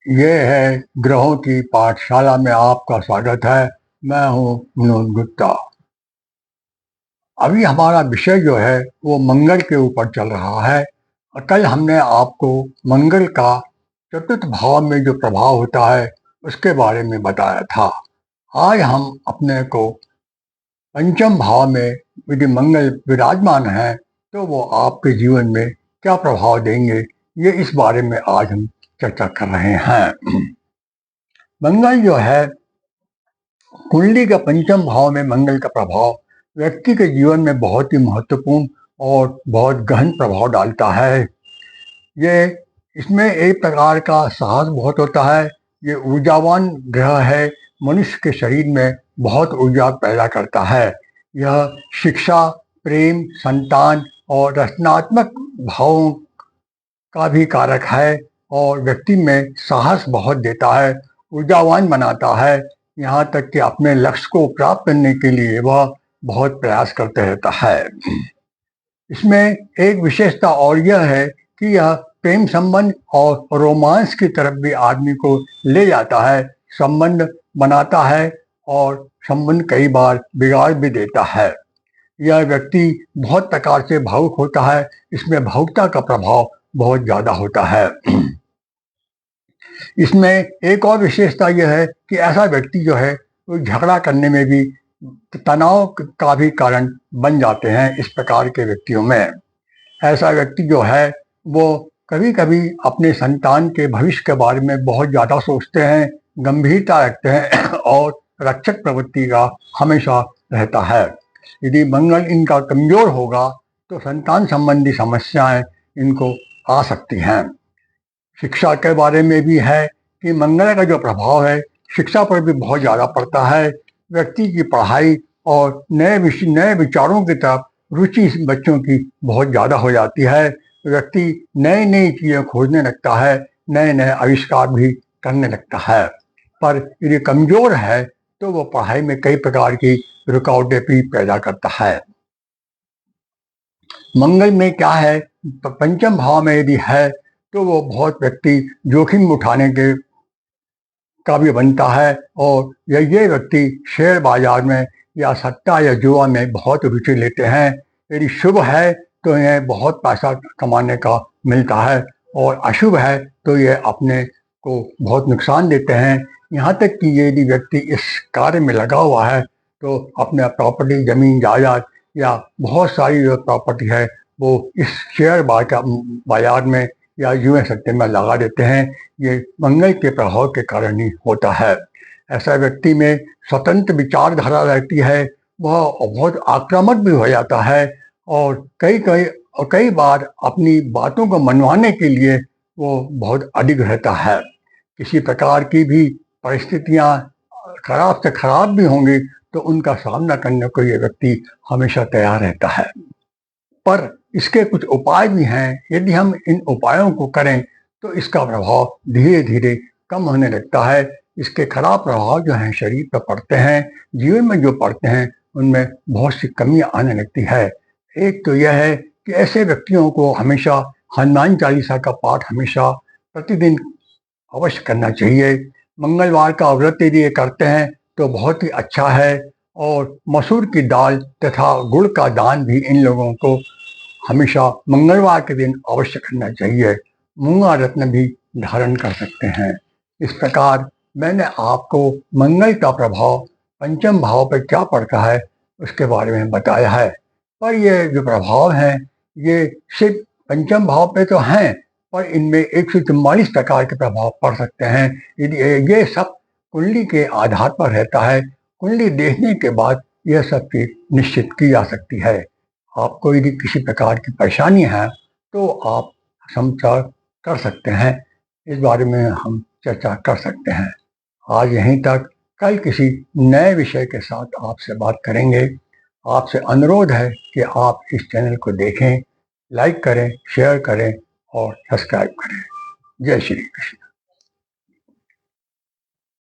ये है ग्रहों की पाठशाला में आपका स्वागत है। मैं हूँ विनोद गुप्ता। अभी हमारा विषय जो है वो मंगल के ऊपर चल रहा है। और कल हमने आपको मंगल का चतुर्थ भाव में जो प्रभाव होता है उसके बारे में बताया था। आज हम अपने को पंचम भाव में यदि मंगल विराजमान है तो वो आपके जीवन में क्या प्रभाव देंगे, ये इस बारे में आज हम चर्चा कर रहे हैं। मंगल जो है, कुंडली का पंचम भाव में मंगल का प्रभाव व्यक्ति के जीवन में बहुत ही महत्वपूर्ण और बहुत गहन प्रभाव डालता है। ये इसमें एक प्रकार का साहस बहुत होता है। ये ऊर्जावान ग्रह है, मनुष्य के शरीर में बहुत ऊर्जा पैदा करता है। यह शिक्षा, प्रेम, संतान और रचनात्मक भावों का भी कारक है और व्यक्ति में साहस बहुत देता है, ऊर्जावान बनाता है। यहाँ तक कि अपने लक्ष्य को प्राप्त करने के लिए वह बहुत प्रयास करते रहता है। इसमें एक विशेषता और यह है कि यह प्रेम संबंध और रोमांस की तरफ भी आदमी को ले जाता है, संबंध बनाता है और संबंध कई बार बिगाड़ भी देता है। यह व्यक्ति बहुत प्रकार से भावुक होता है, इसमें भावुकता का प्रभाव बहुत ज्यादा होता है। इसमें एक और विशेषता यह है कि ऐसा व्यक्ति जो है वो झगड़ा करने में भी तनाव का भी कारण बन जाते हैं। इस प्रकार के व्यक्तियों में ऐसा व्यक्ति जो है वो कभी कभी अपने संतान के भविष्य के बारे में बहुत ज़्यादा सोचते हैं, गंभीरता रखते हैं और रक्षक प्रवृत्ति का हमेशा रहता है। यदि मंगल इनका कमजोर होगा तो संतान संबंधी समस्याएं इनको आ सकती हैं। शिक्षा के बारे में भी है कि मंगल का जो प्रभाव है शिक्षा पर भी बहुत ज़्यादा पड़ता है। व्यक्ति की पढ़ाई और नए विचारों की तरफ रुचि बच्चों की बहुत ज़्यादा हो जाती है। व्यक्ति नई नई चीज़ें खोजने लगता है, नए नए आविष्कार भी करने लगता है। पर यदि कमज़ोर है तो वो पढ़ाई में कई प्रकार की रुकावटें भी पैदा करता है। मंगल में क्या है, पंचम भाव में यदि है तो वो बहुत व्यक्ति जोखिम उठाने के का भी बनता है और ये व्यक्ति शेयर बाजार में या सट्टा या जुआ में बहुत रुचि लेते हैं। यदि शुभ है तो इन्हें बहुत पैसा कमाने का मिलता है और अशुभ है तो ये अपने को बहुत नुकसान देते हैं। यहाँ तक कि यदि व्यक्ति इस कार्य में लगा हुआ है तो अपने प्रॉपर्टी, जमीन जायदाद या बहुत सारी जो प्रॉपर्टी है वो इस शेयर बाजार में या यूं सट्टे में लगा देते हैं। ये मंगल के प्रभाव के कारण ही होता है। ऐसा व्यक्ति में स्वतंत्र विचारधारा रहती है, वह बहुत आक्रामक भी हो जाता है और कई बार अपनी बातों को मनवाने के लिए वो बहुत अडिग रहता है। किसी प्रकार की भी परिस्थितियां खराब से खराब भी होंगी तो उनका सामना करने को ये व्यक्ति हमेशा तैयार रहता है। पर इसके कुछ उपाय भी हैं। यदि हम इन उपायों को करें तो इसका प्रभाव धीरे धीरे कम होने लगता है। इसके खराब प्रभाव जो हैं शरीर पर पड़ते हैं, जीवन में जो पड़ते हैं उनमें बहुत सी कमियां आने लगती है। एक तो यह है कि ऐसे व्यक्तियों को हमेशा हनुमान चालीसा का पाठ हमेशा प्रतिदिन अवश्य करना चाहिए। मंगलवार का व्रत यदि ये करते हैं तो बहुत ही अच्छा है। और मसूर की दाल तथा गुड़ का दान भी इन लोगों को हमेशा मंगलवार के दिन अवश्य करना चाहिए। मूंगा रत्न भी धारण कर सकते हैं। इस प्रकार मैंने आपको मंगल का प्रभाव पंचम भाव पर क्या पड़ता है उसके बारे में बताया है। पर ये जो प्रभाव हैं ये सिर्फ पंचम भाव पे तो हैं, पर इनमें 144 प्रकार के प्रभाव पड़ सकते हैं। यदि ये सब कुंडली के आधार पर रहता है, कुंडली देखने के बाद यह सब चीज निश्चित की जा सकती है। आपको यदि किसी प्रकार की परेशानी है तो आप संपर्क कर सकते हैं। इस बारे में हम चर्चा कर सकते हैं। आज यहीं तक, कल किसी नए विषय के साथ आपसे बात करेंगे। आपसे अनुरोध है कि आप इस चैनल को देखें, लाइक करें, शेयर करें और सब्सक्राइब करें। जय श्री कृष्ण।